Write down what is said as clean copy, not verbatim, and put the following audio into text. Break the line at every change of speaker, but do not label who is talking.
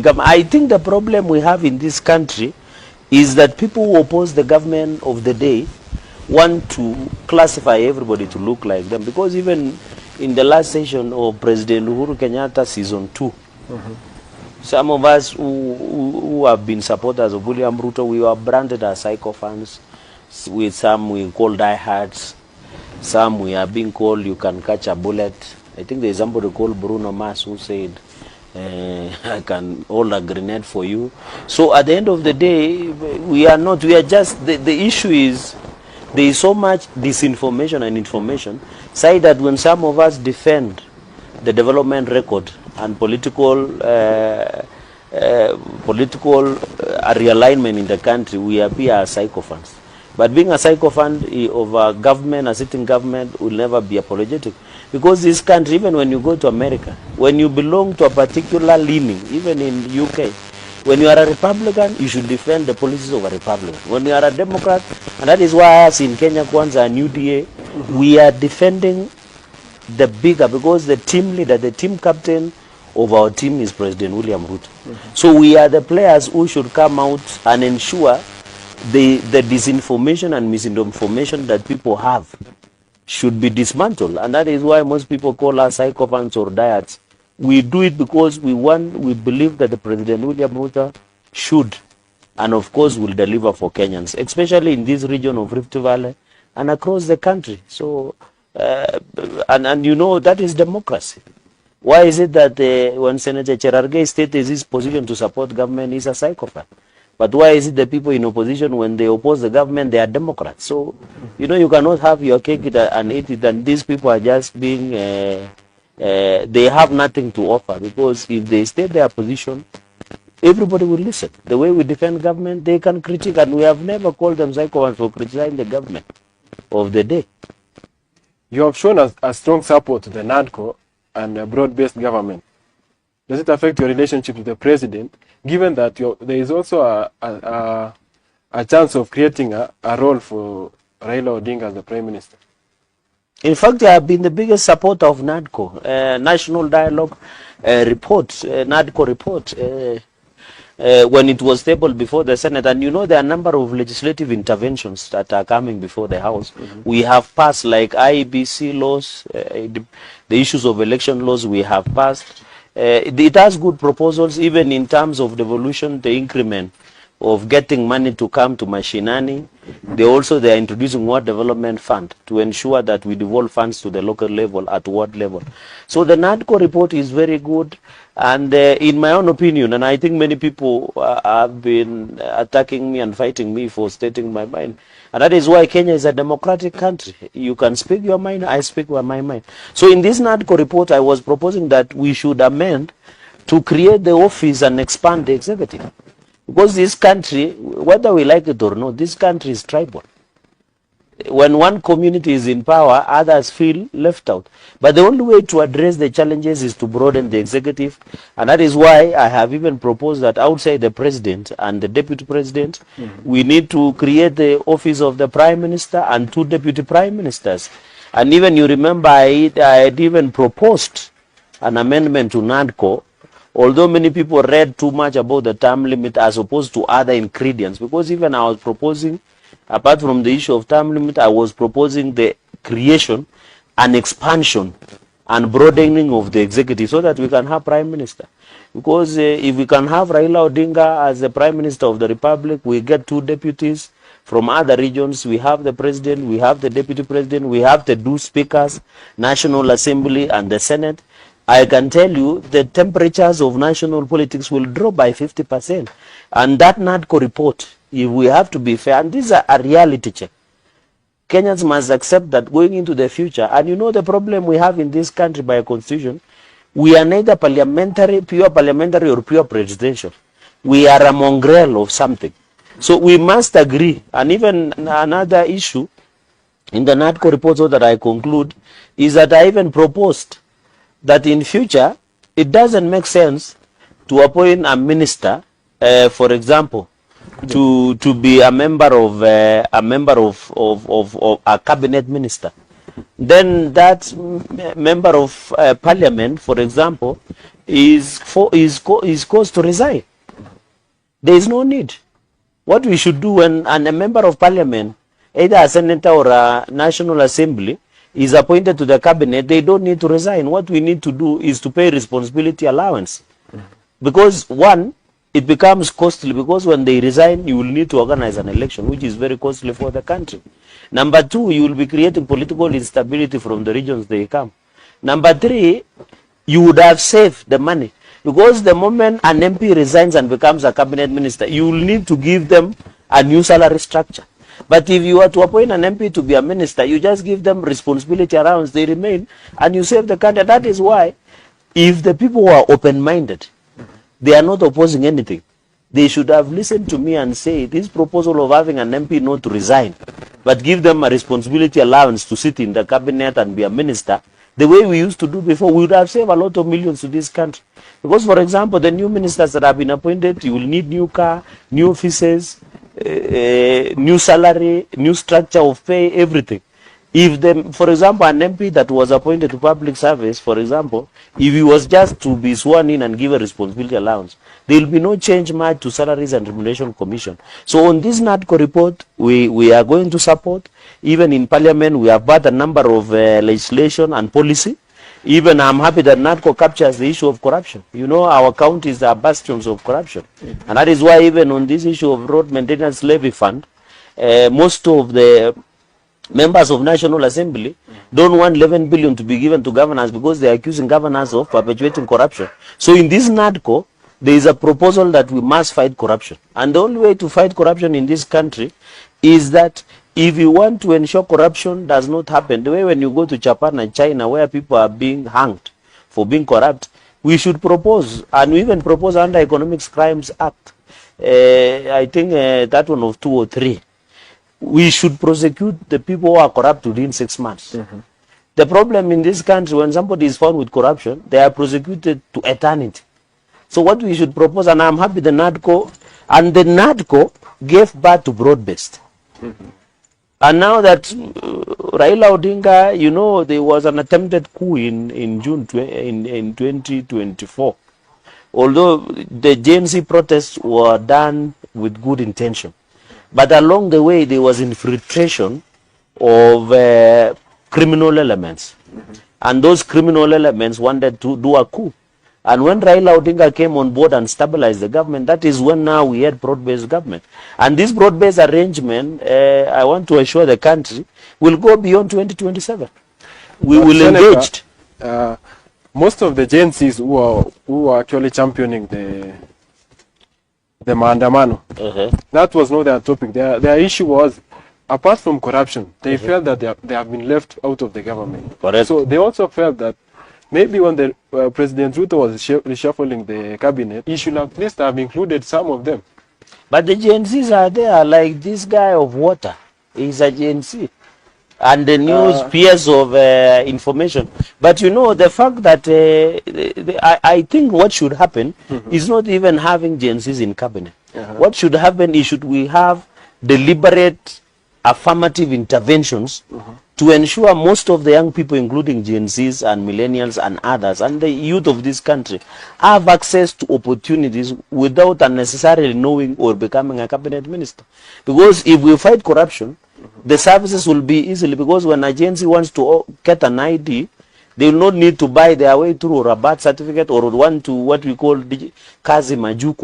government. I think the problem we have in this country is that people who oppose the government of the day want to classify everybody to look like them. Because even in the last session of President Uhuru Kenyatta season 2, some of us who have been supporters of William Ruto, we were branded as sycophants. With some we call diehards, some we are being called you can catch a bullet. I think there's somebody called Bruno Mars who said, I can hold a grenade for you. So at the end of the day, we are just, the issue is, there is so much disinformation and information, say that when some of us defend the development record and political realignment in the country, we appear as sycophants. But being a sycophant of a government, a sitting government, will never be apologetic. Because this country, even when you go to America, when you belong to a particular leaning, even in UK, when you are a Republican, you should defend the policies of a Republican. When you are a Democrat, and that is why us in Kenya Kwanza and UDA, we are defending the bigger, because the team leader, the team captain of our team is President William Ruto. So we are the players who should come out and ensure the disinformation and misinformation that people have should be dismantled. And that is why most people call us sycophants or diehards. We do it because we believe that the President William Ruto should, and of course will deliver for Kenyans, especially in this region of Rift Valley and across the country. So, and you know, that is democracy. Why is it that when Senator Cherargei stated his position to support government, he's a psychopath? But why is it the people in opposition, when they oppose the government, they are Democrats? So, you know, you cannot have your cake and eat it, and these people are just being, they have nothing to offer, because if they state their position, everybody will listen. The way we defend government, they can critique, and we have never called them psychopaths for criticizing the government of the day.
You have shown a strong support to the NADCO and a broad-based government. Does it affect your relationship with the president, given that there is also a chance of creating a role for Raila Odinga as the Prime Minister?
In fact, I have been the biggest supporter of NADCO, National Dialogue report, NADCO report, when it was tabled before the Senate. And you know, there are a number of legislative interventions that are coming before the House. We have passed, like IEBC laws, the issues of election laws we have passed. It has good proposals, even in terms of devolution, the increment of getting money to come to mashinani. They are introducing ward development fund to ensure that we devolve funds to the local level at ward level. So the NADCO report is very good, and in my own opinion, and I think many people have been attacking me and fighting me for stating my mind, and that is why Kenya is a democratic country. You can speak your mind, I speak my mind. So in this NADCO report, I was proposing that we should amend to create the office and expand the executive. Because this country, whether we like it or not, this country is tribal. When one community is in power, others feel left out. But the only way to address the challenges is to broaden the executive. And that is why I have even proposed that outside the president and the deputy president, we need to create the office of the prime minister and 2 deputy prime ministers. And even you remember, I had even proposed an amendment to NADCO, although many people read too much about the term limit as opposed to other ingredients. Because even I was proposing, apart from the issue of term limit, I was proposing the creation and expansion and broadening of the executive so that we can have prime minister. Because if we can have Raila Odinga as the prime minister of the republic, we get 2 deputies from other regions. We have the president, we have the deputy president, we have the 2 speakers, National Assembly and the Senate. I can tell you the temperatures of national politics will drop by 50%. And that NADCO report, if we have to be fair, and this is a reality check, Kenyans must accept that going into the future, and you know the problem we have in this country by constitution, we are neither pure parliamentary or pure presidential. We are a mongrel of something. So we must agree. And even another issue in the NADCO report, so that I conclude, is that I even proposed that in future, it doesn't make sense to appoint a minister, for example, to be a member of a cabinet minister. then that member of parliament, for example, is caused to resign. There is no need. What we should do when a member of parliament, either a senator or a national assembly, is appointed to the cabinet, they don't need to resign. What we need to do is to pay responsibility allowance. Because one, it becomes costly, because when they resign, you will need to organize an election, which is very costly for the country. Number two, you will be creating political instability from the regions they come. Number three, you would have saved the money. Because the moment an MP resigns and becomes a cabinet minister, you will need to give them a new salary structure. But if you are to appoint an MP to be a minister, you just give them responsibility allowance, they remain, and you save the country. That is why, if the people who are open-minded, they are not opposing anything, they should have listened to me and say, this proposal of having an MP not to resign, but give them a responsibility allowance to sit in the cabinet and be a minister, the way we used to do before, we would have saved a lot of millions to this country. Because, for example, the new ministers that have been appointed, you will need new car, new offices, new salary, new structure of pay, everything. If the, for example, an MP that was appointed to public service, for example, if he was just to be sworn in and give a responsibility allowance, there will be no change much to salaries and remuneration commission. So on this NADCO report, we are going to support. Even in parliament, we have brought a number of legislation and policy. Even I'm happy that NADCO captures the issue of corruption. You know, our counties are bastions of corruption. And that is why even on this issue of road maintenance levy fund, most of the members of National Assembly don't want 11 billion to be given to governors because they are accusing governors of perpetuating corruption. So in this NADCO, there is a proposal that we must fight corruption. And the only way to fight corruption in this country is that if you want to ensure corruption does not happen, the way when you go to Japan and China where people are being hanged for being corrupt, we should propose, and we even propose under Economic Crimes Act, I think that one of 2 or 3, we should prosecute the people who are corrupt within 6 months. The problem in this country, when somebody is found with corruption, they are prosecuted to eternity. So what we should propose, and I'm happy the NADCO gave birth to broad-based. And now that Raila Odinga, you know, there was an attempted coup in June in 2024. Although the JNC protests were done with good intention. But along the way, there was infiltration of criminal elements. And those criminal elements wanted to do a coup. And when Raila Odinga came on board and stabilized the government, that is when now we had broad-based government. And this broad-based arrangement, I want to assure the country, will go beyond 2027. We will engage.
Most of the GNCs who are actually championing the maandamano, that was not their topic. Their issue was, apart from corruption, they felt that they have been left out of the government.
Correct.
So they also felt that maybe when the President Ruto was reshuffling the cabinet, he should at least have included some of them.
But the GNCs are there, like this guy of water. He's a GNC. And the news peers of information. But you know, the fact that I think what should happen is not even having GNCs in cabinet. What should happen is we have deliberate affirmative interventions to ensure most of the young people, including GNCs and millennials and others, and the youth of this country, have access to opportunities without unnecessarily knowing or becoming a cabinet minister. Because if we fight corruption, the services will be easily, because when a GNC wants to get an ID, they will not need to buy their way through or a birth certificate or want to what we call kazi maju